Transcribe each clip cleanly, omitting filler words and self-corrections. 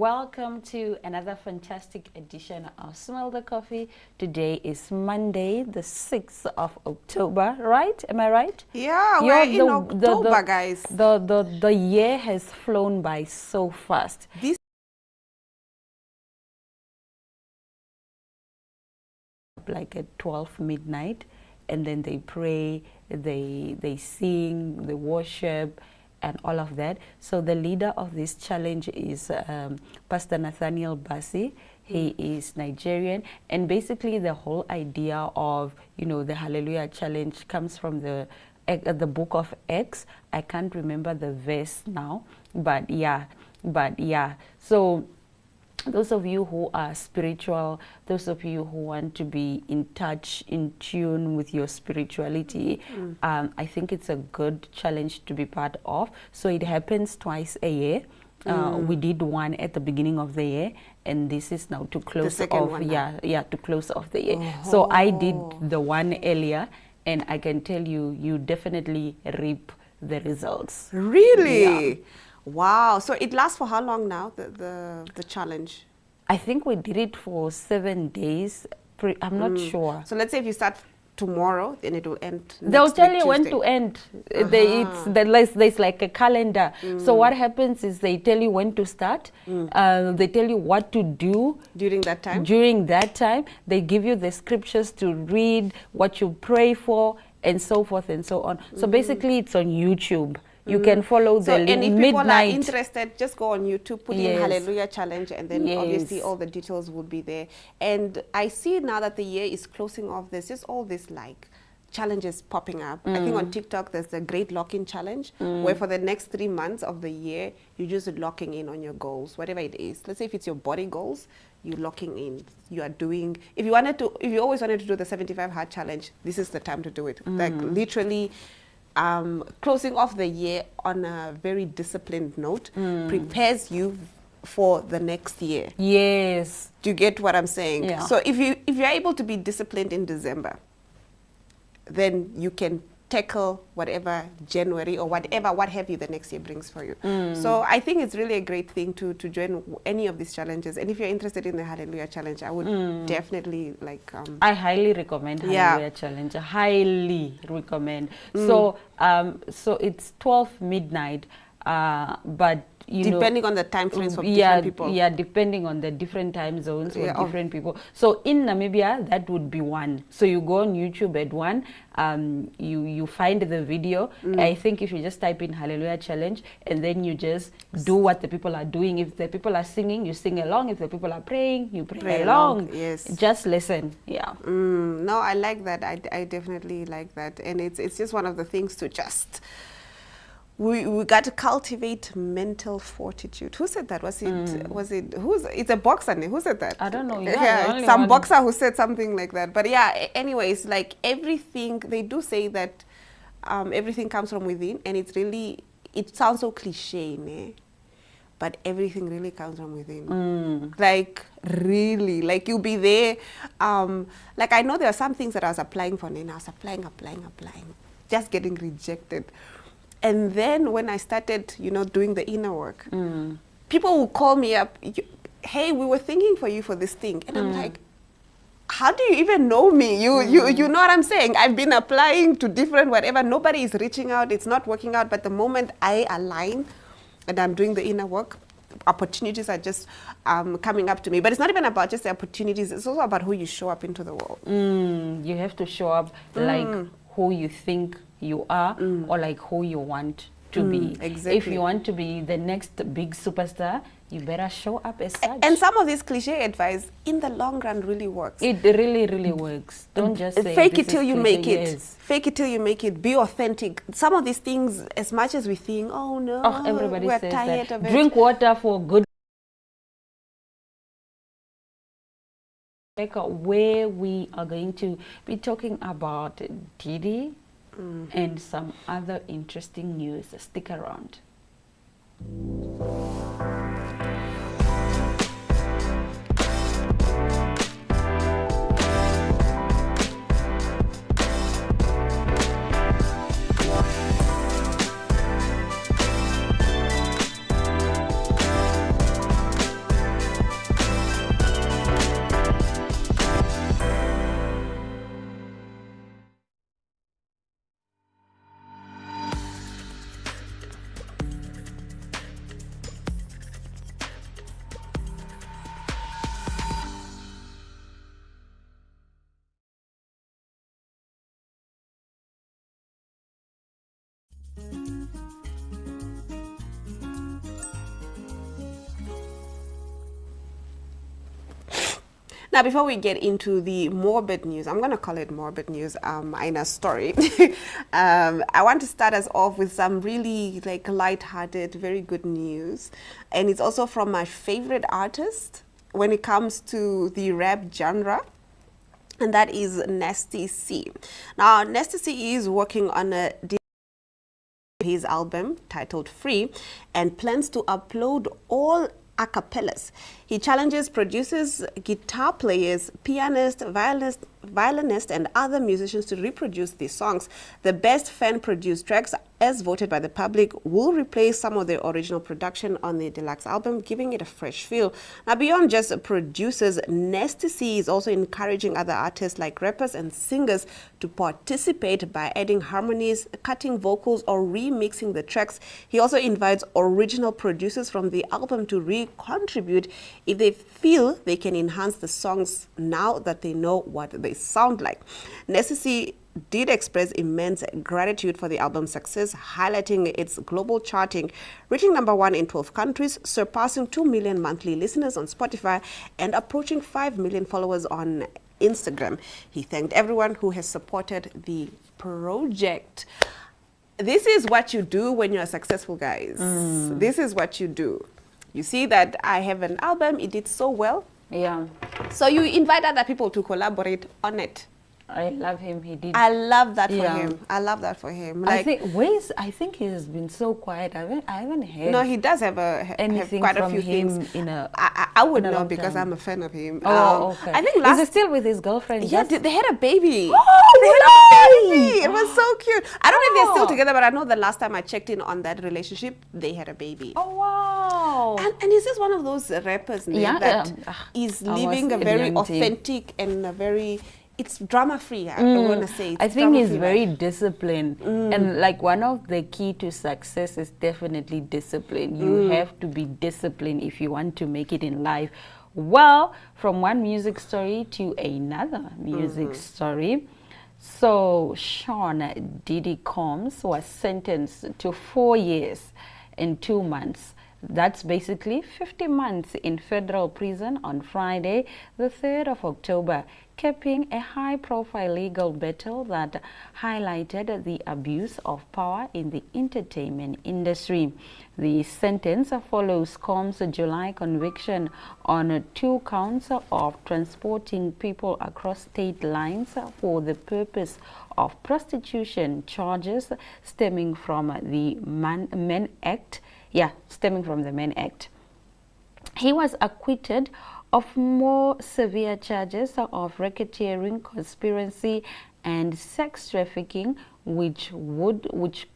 welcome to another fantastic edition of Smell the Coffee. Today is Monday, the 6th of October, right? Am I right? Yeah, we're in October, guys. The year has flown by so fast. This like at 12 midnight, and then they pray, they sing, they worship, and all of that. So the leader of this challenge is Pastor Nathaniel Bassey. He is Nigerian, and basically the whole idea of, you know, the Hallelujah Challenge comes from the book of Acts. I can't remember the verse now, but yeah. So those of you who are spiritual, those of you who want to be in touch, in tune with your spirituality, I think it's a good challenge to be part of. So it happens twice a year. We did one at the beginning of the year, and this is now to close off. To close off the year. So I did the one earlier, and I can tell you, you definitely reap the results. Really? Yeah. Wow. So it lasts for how long now, the challenge? I think we did it for 7 days. I'm not sure. So let's say if you start tomorrow, then it will end They'll tell you Tuesday. when to end. There's like a calendar. So what happens is they tell you when to start. They tell you what to do During that time? During that time, they give you the scriptures to read, what you pray for, and so forth and so on. So basically, it's on YouTube. You can follow the link. And if midnight. people are interested, just go on YouTube, put in Yes. Hallelujah Challenge, and then Yes. obviously all the details will be there. And I see now that the year is closing off, there's just all this like challenges popping up. I think on TikTok there's the Great Lock-In Challenge, where for the next 3 months of the year, you're just locking in on your goals, whatever it is. Let's say if it's your body goals, you're locking in. You are doing, if you always wanted to do the 75 Hard Challenge, this is the time to do it. Like literally, closing off the year on a very disciplined note prepares you for the next year. Yes. Do you get what I'm saying? Yeah. So if you're able to be disciplined in December, then you can tackle whatever January or what have you the next year brings for you. So I think it's really a great thing to join any of these challenges. And if you're interested in the Hallelujah Challenge, I would definitely like I highly recommend Hallelujah Challenge. I highly recommend. So it's 12 midnight, but depending on the time frames for different people. Yeah, depending on the different time zones for different people. So in Namibia, that would be 1. So you go on YouTube at 1, you find the video. I think if you just type in Hallelujah Challenge, and then you just do what the people are doing. If the people are singing, you sing along. If the people are praying, you pray along. Yes. Just listen. Yeah. No, I like that. I definitely like that. And it's just one of the things to just... We got to cultivate mental fortitude. Who said that? It's a boxer. Who said that? I don't know. Yeah, some boxer who said something like that. But yeah, anyways, like everything, they do say that everything comes from within, and it sounds so cliche, né? But everything really comes from within. Like really, like you'll be there. Like I know there are some things that I was applying for, and I was applying, just getting rejected. And then when I started, doing the inner work, people will call me up, hey, we were thinking for you for this thing. And I'm like, how do you even know me? You know what I'm saying? I've been applying to different whatever. Nobody is reaching out. It's not working out. But the moment I align and I'm doing the inner work, opportunities are just coming up to me. But it's not even about just the opportunities. It's also about who you show up into the world. You have to show up like who you think you are, or like who you want to be. Exactly. If you want to be the next big superstar, you better show up as such. And some of this cliche advice, in the long run, really works. It really, really works. Don't just say fake it till you make it. Yes. Fake it till you make it. Be authentic. Some of these things, as much as we think, oh no, everybody we're says tired that. of it. Drink water for good. Where we are going to be talking about Diddy and some other interesting news. Stick around. Now, before we get into the morbid news, I'm going to call it morbid news, Ina's story. I want to start us off with some really like light-hearted, very good news. And it's also from my favorite artist when it comes to the rap genre. And that is Nasty C. Now, Nasty C is working on his album titled Free and plans to upload all a cappellas. He challenges producers, guitar players, pianists, violinists, and other musicians to reproduce these songs. The best fan-produced tracks, as voted by the public, will replace some of the original production on the deluxe album, giving it a fresh feel. Now, beyond just producers, Nasty C is also encouraging other artists like rappers and singers to participate by adding harmonies, cutting vocals, or remixing the tracks. He also invites original producers from the album to re-contribute if they feel they can enhance the songs now that they know what they sound like. Nasty C did express immense gratitude for the album's success, highlighting its global charting, reaching #1 in 12 countries, surpassing 2 million monthly listeners on Spotify, and approaching 5 million followers on Instagram. He thanked everyone who has supported the project. This is what you do when you're successful, guys. This is what you do. You see that I have an album, it did so well. Yeah. So you invite other people to collaborate on it. I love him. He did. I love that for Yeah. him. I love that for him. I think he has been so quiet. I haven't heard. No, he does have anything quite a from few him things. in a. I would in a know long because time. I'm a fan of him. Oh, okay. I think Is last he still with his girlfriend? yeah, Yes? they had a baby. Oh, They had a baby. It was so cute. I don't know if they're still Oh. together, but I know the last time I checked in on that relationship, they had a baby. Oh wow. And he's just one of those rappers Yeah, that I is was living a a very young teen. authentic and a very, it's drama free. I want to say. It's I think he's drama-free very life. disciplined, and like one of the key to success is definitely discipline. You have to be disciplined if you want to make it in life. Well, from one music story to another music story. So Sean Diddy Combs was sentenced to 4 years and 2 months. That's basically 50 months in federal prison on Friday, the 3rd of October, capping a high-profile legal battle that highlighted the abuse of power in the entertainment industry. The sentence follows Combs' July conviction on 2 counts of transporting people across state lines for the purpose of prostitution, charges stemming from the Mann Act. Stemming from the Mann Act. He was acquitted of more severe charges of racketeering, conspiracy, and sex trafficking, which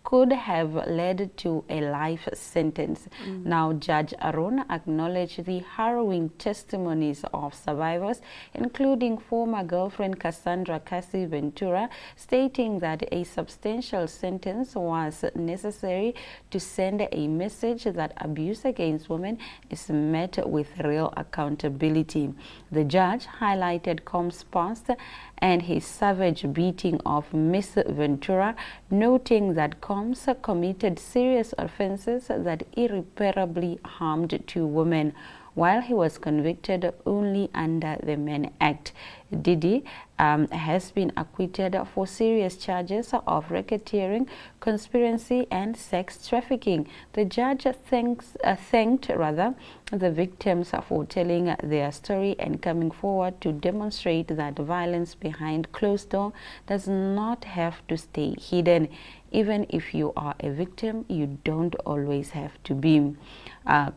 could have led to a life sentence. Now, Judge Aaron acknowledged the harrowing testimonies of survivors, including former girlfriend Cassandra Cassie Ventura, stating that a substantial sentence was necessary to send a message that abuse against women is met with real accountability. The judge highlighted Combs' past and his savage beating of Miss Ventura, noting that Combs committed serious offenses that irreparably harmed 2 women, while he was convicted only under the Mann Act. Diddy has been acquitted for serious charges of racketeering, conspiracy, and sex trafficking. The judge thanked the victims for telling their story and coming forward to demonstrate that violence behind closed doors does not have to stay hidden. Even if you are a victim, you don't always have to be.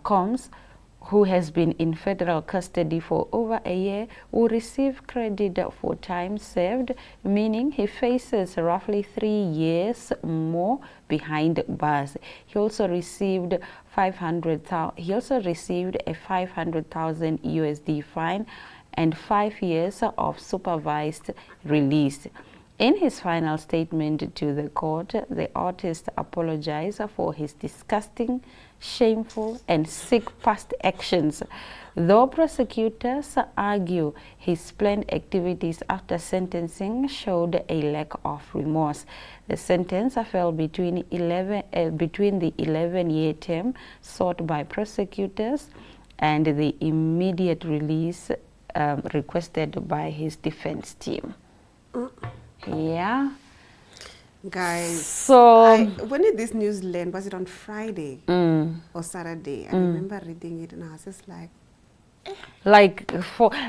Combs, who has been in federal custody for over a year, will receive credit for time served, meaning he faces roughly 3 years more behind bars. He also received a 500,000 USD fine and 5 years of supervised release. In his final statement to the court, the artist apologized for his disgusting, shameful, and sick past actions, though prosecutors argue his planned activities after sentencing showed a lack of remorse. The sentence fell between the 11-year term sought by prosecutors and the immediate release requested by his defense team. Yeah. Guys, So when did this news land? Was it on Friday or Saturday? I remember reading it and I was just like,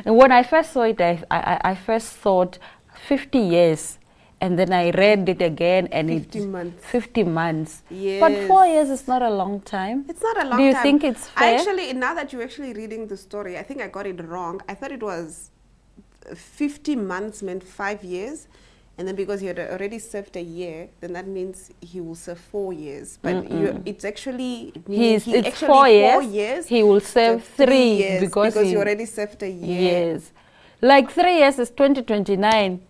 when I first saw it, I first thought 50 years, and then I read it again, and 50 months. 50 months. Yes. But 4 years is not a long time. It's not a long time. Do you think it's fair? Now that you're actually reading the story, I think I got it wrong. I thought it was 50 months meant 5 years. And then because he had already served a year, then that means he will serve 4 years. But it's actually it's 4 years. He will serve 3 years because he already served a year. Yes, like 3 years is 2029.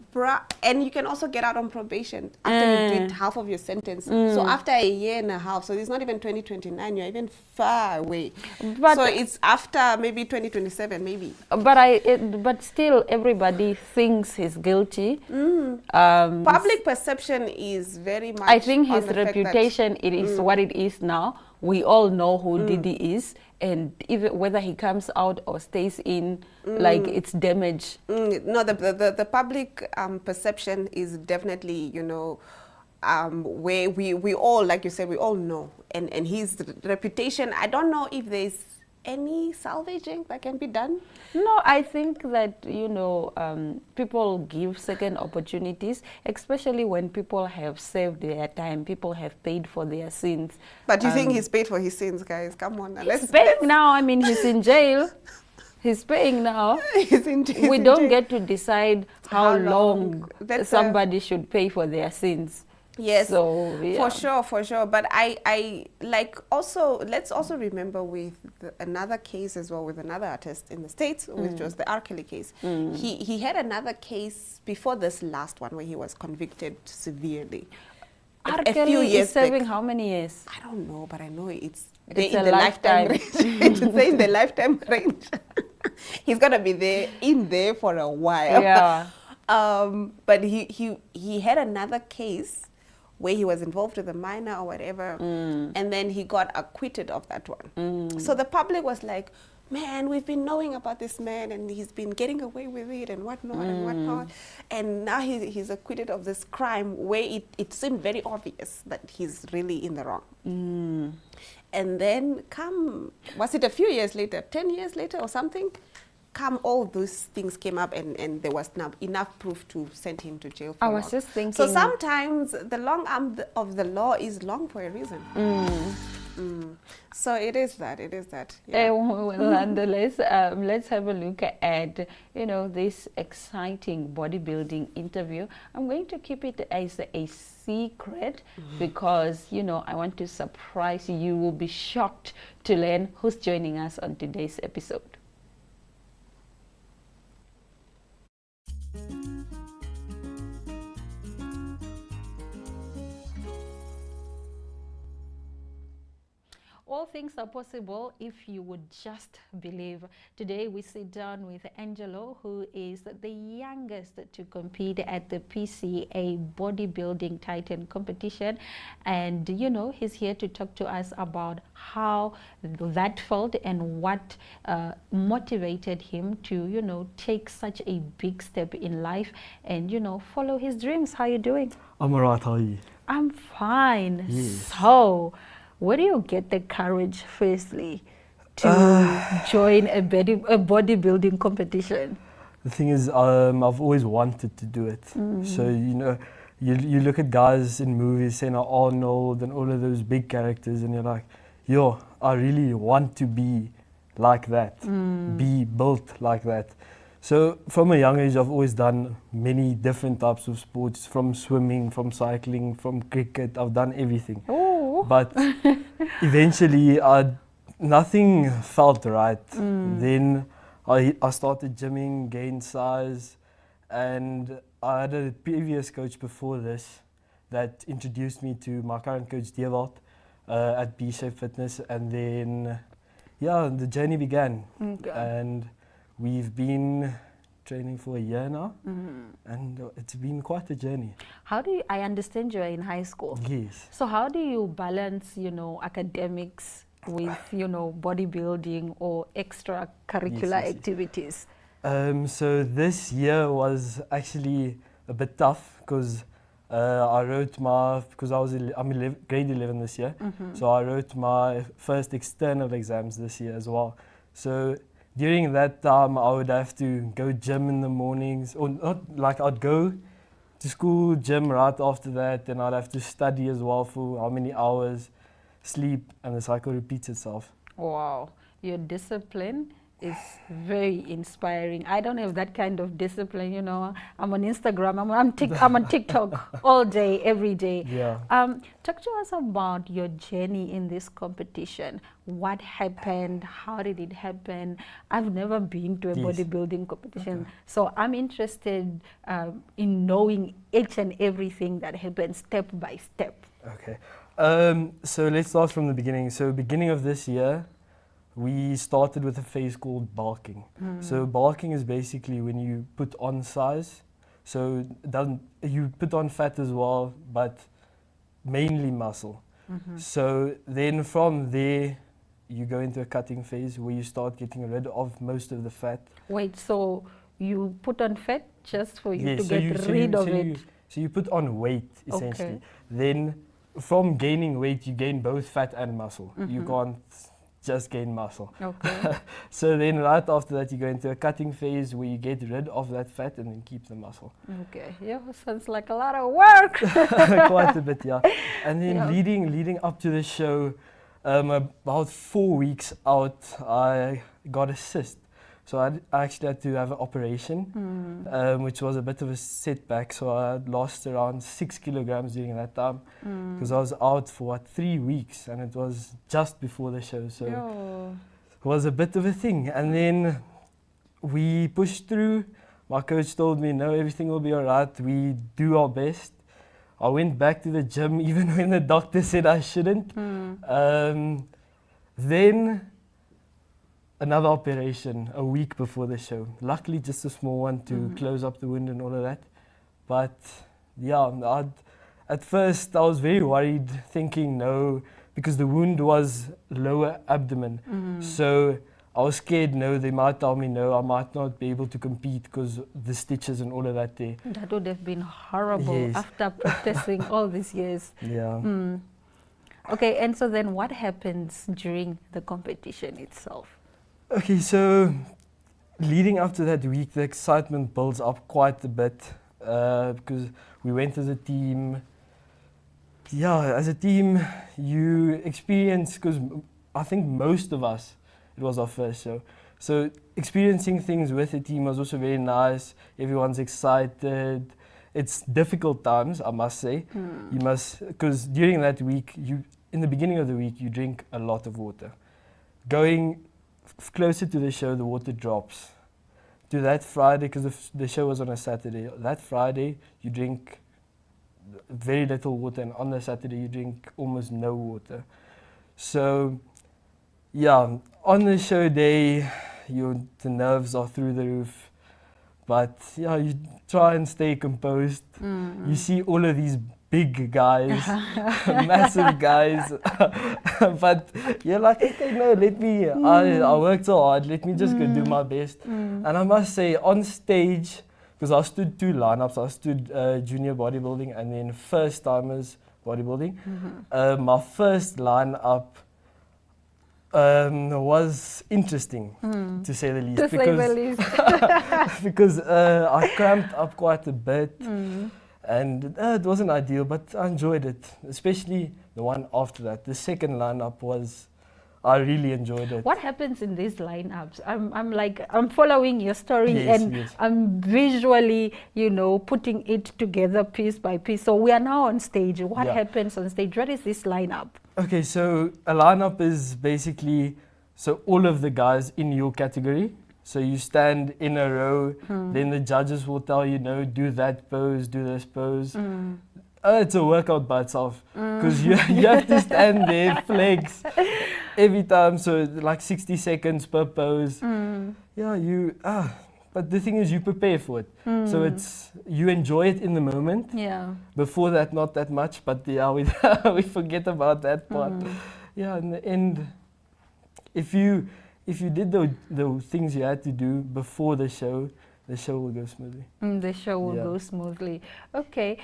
And you can also get out on probation after you did half of your sentence. So after a year and a half, so it's not even 2029, you're even far away. But so it's after maybe 2027, maybe. But still, everybody thinks he's guilty. Public perception is very much. I think his reputation, it is what it is now. We all know who Didi is, and even whether he comes out or stays in, like it's damage. No, the public perception is definitely, where we all, like you said, we all know. And his reputation, I don't know if there's any salvaging that can be done. No, I think that, people give second opportunities, especially when people have served their time, people have paid for their sins. But you think he's paid for his sins, guys? Come on. He's paying now. I mean, he's in jail. He's paying now. He's in jail. We don't get to decide how long somebody should pay for their sins. Yes, so, yeah. For sure. But I like also, let's also remember with another case as well, with another artist in the States, which was the R. Kelly case. He had another case before this last one where he was convicted severely. R. Kelly is serving how many years? I don't know, but I know it's in the lifetime range. It's in the lifetime range. He's gonna be in there for a while. Yeah. But he had another case where he was involved with a minor or whatever, and then he got acquitted of that one. So the public was like, man, we've been knowing about this man and he's been getting away with it and whatnot and whatnot. And now he's acquitted of this crime where it seemed very obvious that he's really in the wrong. And then was it a few years later, 10 years later or something? All those things came up and there was enough proof to send him to jail for I was just thinking. So sometimes the long arm of the law is long for a reason. So it is that. Yeah. Nonetheless, let's have a look at this exciting bodybuilding interview. I'm going to keep it as a secret because I want to surprise you. You will be shocked to learn who's joining us on today's episode. All things are possible if you would just believe. Today we sit down with Angelo, who is the youngest to compete at the PCA bodybuilding Titan competition. And he's here to talk to us about how that felt and what motivated him to take such a big step in life and follow his dreams. How are you doing? I'm alright, how are you? I'm fine. Yes. So where do you get the courage, firstly, to join a bodybuilding competition? The thing is, I've always wanted to do it. So, you look at guys in movies, saying Arnold and all of those big characters, and you're like, I really want to be like that, be built like that. So from a young age, I've always done many different types of sports, from swimming, from cycling, from cricket. I've done everything. Oh. But eventually, nothing felt right. Then I started gymming, gained size, and I had a previous coach before this that introduced me to my current coach, Dewald, at B-Shape Fitness. And then, the journey began. Okay. And we've been training for a year now, and it's been quite a journey. I understand you're in high school. Yes. So how do you balance, academics with, bodybuilding or extracurricular activities? So this year was actually a bit tough because I wrote because I'm grade 11 this year, so I wrote my first external exams this year as well. So during that time, I would have to go gym in the mornings, or not like I'd go to school, gym right after that, then I'd have to study as well for how many hours, sleep, and the cycle repeats itself. Wow, your discipline is very inspiring. I don't have that kind of discipline, you know. I'm on Instagram, I'm on TikTok all day, every day. Yeah. Talk to us about your journey in this competition. What happened? How did it happen? I've never been to a Yes. bodybuilding competition, so I'm interested in knowing each and everything that happens step by step. Okay. So let's start from the beginning. So beginning of this year, we started with a phase called bulking. So bulking is basically when you put on size. So you put on fat as well, but mainly muscle. So then from there, you go into a cutting phase where you start getting rid of most of the fat. Wait, so you put on fat just for you Yes, to so get you- so rid you- of so it? you- So you put on weight, essentially. Okay. Then from gaining weight, you gain both fat and muscle. You can't just gain muscle. Okay. So then right after that, you go into a cutting phase where you get rid of that fat and then keep the muscle. Okay. Yeah, sounds like a lot of work. Quite a bit, yeah. And then Yeah. leading up to the show, about 4 weeks out, I got a cyst. So I actually had to have an operation, which was a bit of a setback. So I lost around 6 kilograms during that time because I was out for 3 weeks, and it was just before the show. So Yo. it was a bit of a thing. And then we pushed through. My coach told me, no, everything will be all right. We do our best. I went back to the gym even when the doctor said I shouldn't. Then another operation a week before the show. Luckily, just a small one to close up the wound and all of that. But yeah, at first I was very worried, thinking no, because the wound was lower abdomen. So I was scared, no, they might tell me no, I might not be able to compete because the stitches and all of that there. That would have been horrible Yes. after practicing all these years. Yeah. Okay, and so then what happens during the competition itself? Okay, so leading up to that week, the excitement builds up quite a bit because we went as a team. Yeah, as a team, you experience, because I think most of us, it was our first show. So experiencing things with the team was also very nice. Everyone's excited. It's difficult times, I must say. You must, because during that week, in the beginning of the week, you drink a lot of water. Going closer to the show, the water drops. To that Friday, because the show was on a Saturday, that Friday you drink very little water, and on the Saturday you drink almost no water. So yeah, on the show day, the nerves are through the roof. But yeah, you try and stay composed. You see all of these big guys, massive guys. But you're like, okay, no, let me, I worked so hard, let me just go do my best. And I must say, on stage, because I stood 2 lineups, I stood junior bodybuilding and then first timers bodybuilding. My first lineup was interesting, to say the least. To say the least. Because I cramped up quite a bit. And it wasn't ideal, but I enjoyed it, especially the one after that. The second lineup I really enjoyed it. What happens in these lineups? I'm following your story, Yes, and yes. I'm visually, putting it together piece by piece. So we are now on stage. What Yeah. happens on stage? What is this lineup? Okay, so a lineup is basically, so all of the guys in your category. So you stand in a row, then the judges will tell you, no, do that pose, do this pose. It's a workout by itself, because you have to stand there, flex every time, so like 60 seconds per pose. Yeah, but the thing is you prepare for it. So you enjoy it in the moment. Yeah. Before that, not that much, but yeah, we forget about that part. Yeah, in the end, if if you did the things you had to do before the show will go smoothly. The show will Yeah. go smoothly. Okay,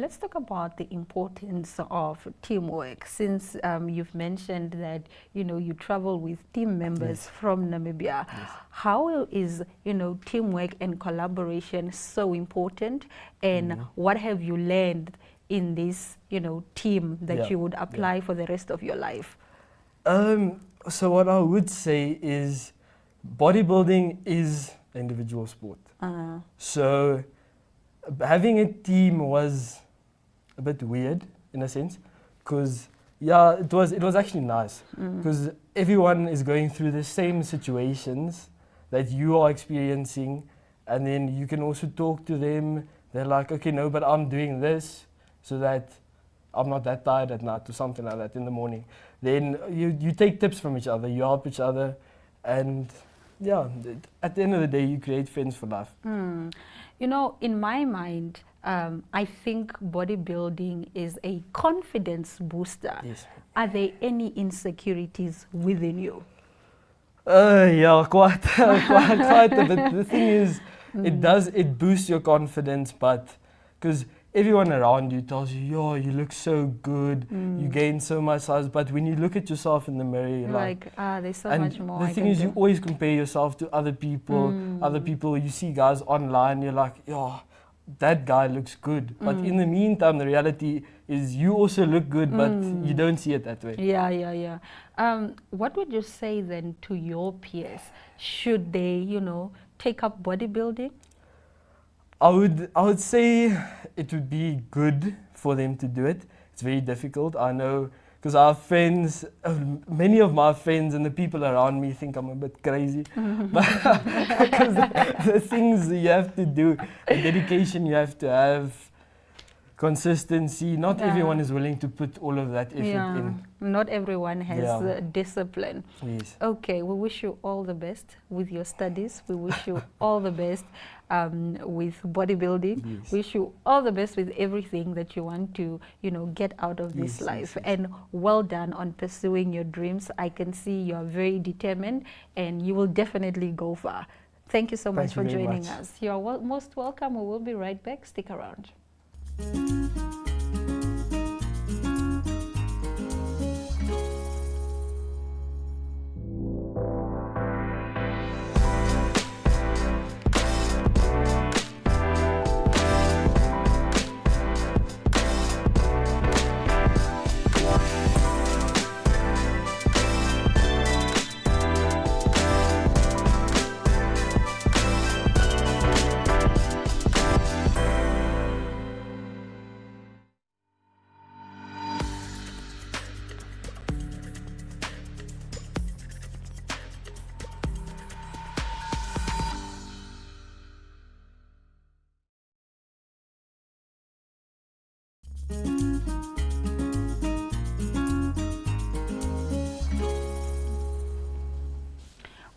let's talk about the importance of teamwork. Since you've mentioned that you travel with team members Yes. from Namibia, Yes. how is teamwork and collaboration so important? And what have you learned in this team that Yeah. you would apply for the rest of your life? So what I would say is bodybuilding is an individual sport. So having a team was a bit weird in a sense, because it was actually nice, because everyone is going through the same situations that you are experiencing, and then you can also talk to them. They're like, okay, no, but I'm doing this so that I'm not that tired at night or something like that in the morning. Then you take tips from each other, you help each other, and at the end of the day, you create friends for life. In my mind, I think bodybuilding is a confidence booster. Yes. Are there any insecurities within you? Yeah, quite a bit. The thing is, it boosts your confidence, but because everyone around you tells you, yo, you look so good, you gain so much size, but when you look at yourself in the mirror, you're like, there's so and much more. the thing is, you always compare yourself to other people. You see guys online, you're like, yo, that guy looks good. But in the meantime, the reality is you also look good, but you don't see it that way. Yeah. What would you say then to your peers? Should they, take up bodybuilding? I would say it would be good for them to do it. It's very difficult, I know, because our friends, many of my friends and the people around me think I'm a bit crazy. But because the things you have to do, the dedication you have to have, consistency, not everyone is willing to put all of that effort in. Not everyone has discipline. Yes. Okay, we wish you all the best with your studies. We wish you all the best with bodybuilding. Yes. Wish you all the best with everything that you want to, get out of this life. And well done on pursuing your dreams. I can see you are very determined and you will definitely go far. Thank you so much for joining us. You are most welcome. We will be right back. Stick around.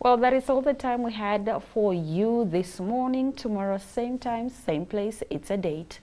Well, that is all the time we had for you this morning. Tomorrow, same time, same place. It's a date.